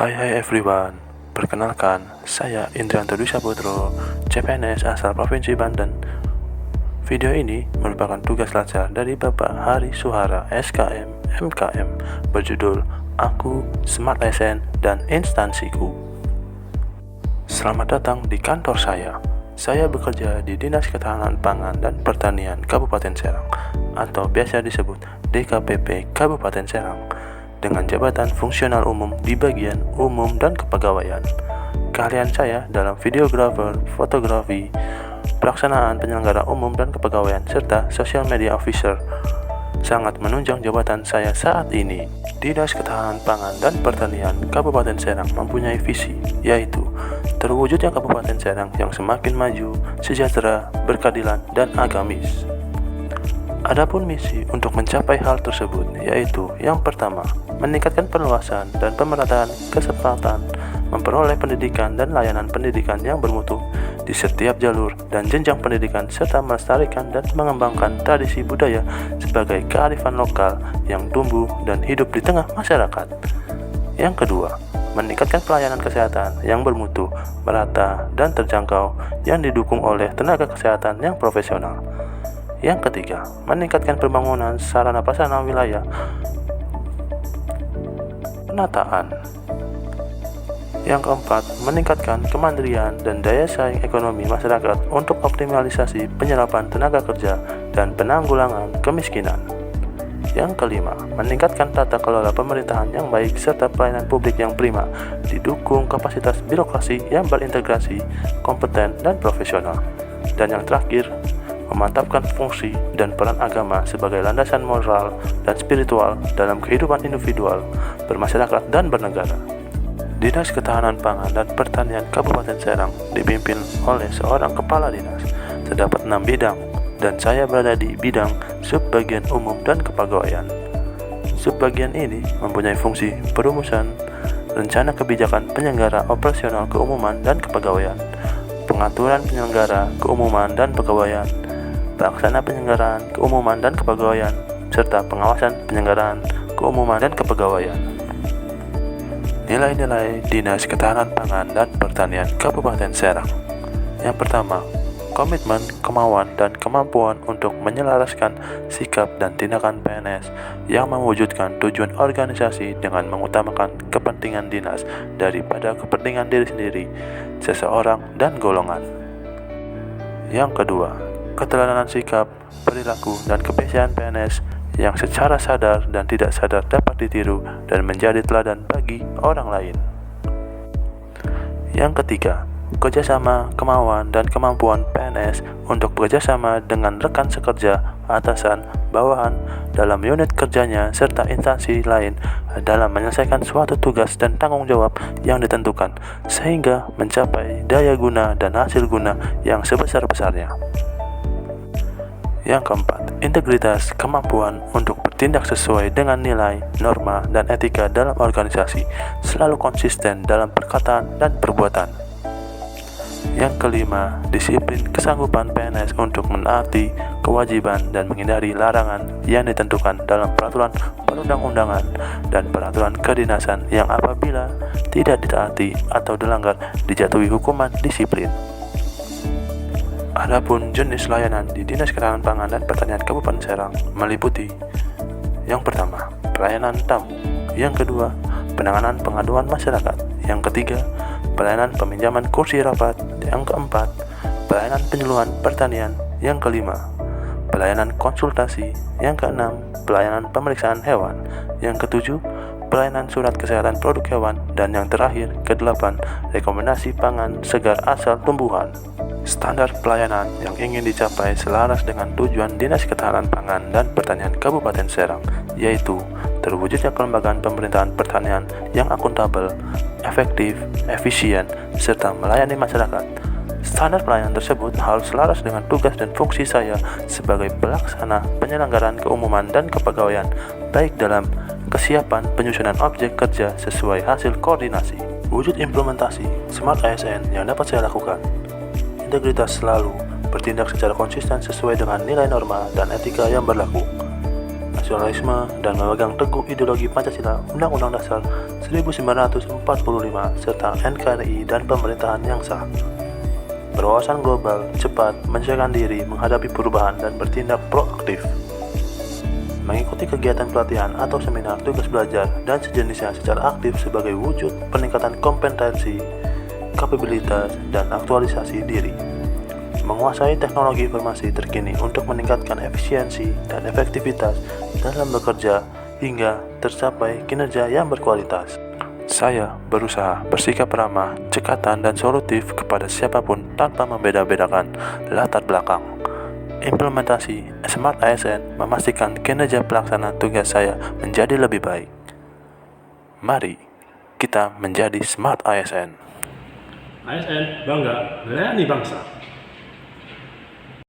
Hai everyone, perkenalkan, saya Indrianto Dwi Saputro, CPNS asal Provinsi Banten. Video ini merupakan tugas belajar dari Bapak Hari Suhara SKM MKM berjudul Aku, Smart ASN, dan Instansiku. Selamat datang di kantor saya. Saya bekerja di Dinas Ketahanan Pangan dan Pertanian Kabupaten Serang atau biasa disebut DKPP Kabupaten Serang, dengan jabatan fungsional umum di bagian umum dan kepegawaian. Keahlian saya dalam videografer, fotografi, pelaksanaan penyelenggara umum dan kepegawaian, serta social media officer sangat menunjang jabatan saya saat ini. Dinas Ketahanan Pangan dan Pertanian Kabupaten Serang mempunyai visi, yaitu terwujudnya Kabupaten Serang yang semakin maju, sejahtera, berkeadilan, dan agamis. Adapun misi untuk mencapai hal tersebut yaitu yang pertama, meningkatkan perluasan dan pemerataan kesempatan memperoleh pendidikan dan layanan pendidikan yang bermutu di setiap jalur dan jenjang pendidikan, serta melestarikan dan mengembangkan tradisi budaya sebagai kearifan lokal yang tumbuh dan hidup di tengah masyarakat. Yang kedua, meningkatkan pelayanan kesehatan yang bermutu, merata, dan terjangkau yang didukung oleh tenaga kesehatan yang profesional. Yang ketiga, meningkatkan pembangunan sarana prasarana wilayah penataan. Yang keempat, meningkatkan kemandirian dan daya saing ekonomi masyarakat untuk optimalisasi penyerapan tenaga kerja dan penanggulangan kemiskinan. Yang kelima, meningkatkan tata kelola pemerintahan yang baik serta pelayanan publik yang prima, didukung kapasitas birokrasi yang berintegrasi, kompeten, dan profesional. Dan yang terakhir, memantapkan fungsi dan peran agama sebagai landasan moral dan spiritual dalam kehidupan individual, bermasyarakat, dan bernegara. Dinas Ketahanan Pangan dan Pertanian Kabupaten Serang dipimpin oleh seorang kepala dinas. Terdapat 6 bidang, dan saya berada di bidang subbagian umum dan kepegawaian. Subbagian ini mempunyai fungsi perumusan rencana kebijakan penyelenggara operasional keumuman dan kepegawaian, pengaturan penyelenggara keumuman dan kepegawaian, pelaksana penyelenggaraan keumuman dan kepegawaian, serta pengawasan penyelenggaraan keumuman dan kepegawaian. Nilai-nilai Dinas Ketahanan Pangan dan Pertanian Kabupaten Serang. Yang pertama, komitmen, kemauan, dan kemampuan untuk menyelaraskan sikap dan tindakan PNS yang mewujudkan tujuan organisasi dengan mengutamakan kepentingan dinas daripada kepentingan diri sendiri, seseorang, dan golongan. Yang kedua, keteladanan sikap, perilaku, dan kebiasaan PNS yang secara sadar dan tidak sadar dapat ditiru dan menjadi teladan bagi orang lain. Yang ketiga, kerjasama, kemauan, dan kemampuan PNS untuk bekerjasama dengan rekan sekerja, atasan, bawahan dalam unit kerjanya, serta instansi lain dalam menyelesaikan suatu tugas dan tanggung jawab yang ditentukan, sehingga mencapai daya guna dan hasil guna yang sebesar-besarnya. Yang keempat, integritas, kemampuan untuk bertindak sesuai dengan nilai, norma, dan etika dalam organisasi, selalu konsisten dalam perkataan dan perbuatan. Yang kelima, disiplin, kesanggupan PNS untuk menaati kewajiban dan menghindari larangan yang ditentukan dalam peraturan perundang-undangan dan peraturan kedinasan yang apabila tidak ditaati atau dilanggar dijatuhi hukuman disiplin. Adapun jenis layanan di Dinas Ketahanan Pangan dan Pertanian Kabupaten Serang meliputi: yang pertama, pelayanan tamu; yang kedua, penanganan pengaduan masyarakat; yang ketiga, pelayanan peminjaman kursi rapat; yang keempat, pelayanan penyuluhan pertanian; yang kelima, pelayanan konsultasi; yang keenam, pelayanan pemeriksaan hewan; yang ketujuh, pelayanan surat kesehatan produk hewan; dan yang terakhir, kedelapan, rekomendasi pangan segar asal tumbuhan. Standar pelayanan yang ingin dicapai selaras dengan tujuan Dinas Ketahanan Pangan dan Pertanian Kabupaten Serang, yaitu terwujudnya kelembagaan pemerintahan pertanian yang akuntabel, efektif, efisien, serta melayani masyarakat. Standar pelayanan tersebut harus selaras dengan tugas dan fungsi saya sebagai pelaksana penyelenggaraan keumuman dan kepegawaian, baik dalam kesiapan penyusunan objek kerja sesuai hasil koordinasi. Wujud implementasi Smart ASN yang dapat saya lakukan: integritas, selalu bertindak secara konsisten sesuai dengan nilai norma dan etika yang berlaku, nasionalisme dan memegang teguh ideologi Pancasila, Undang-Undang Dasar 1945 serta NKRI dan pemerintahan yang sah. Berwawasan global, cepat, menyesuaikan diri, menghadapi perubahan, dan bertindak proaktif. Mengikuti kegiatan pelatihan atau seminar tugas belajar dan sejenisnya secara aktif sebagai wujud peningkatan kompetensi, kapabilitas, dan aktualisasi diri. Menguasai teknologi informasi terkini untuk meningkatkan efisiensi dan efektivitas dalam bekerja hingga tercapai kinerja yang berkualitas. Saya berusaha bersikap ramah, cekatan, dan solutif kepada siapapun tanpa membeda-bedakan latar belakang. Implementasi Smart ASN memastikan kinerja pelaksana tugas saya menjadi lebih baik. Mari kita menjadi Smart ASN. ASN bangga melayani bangsa.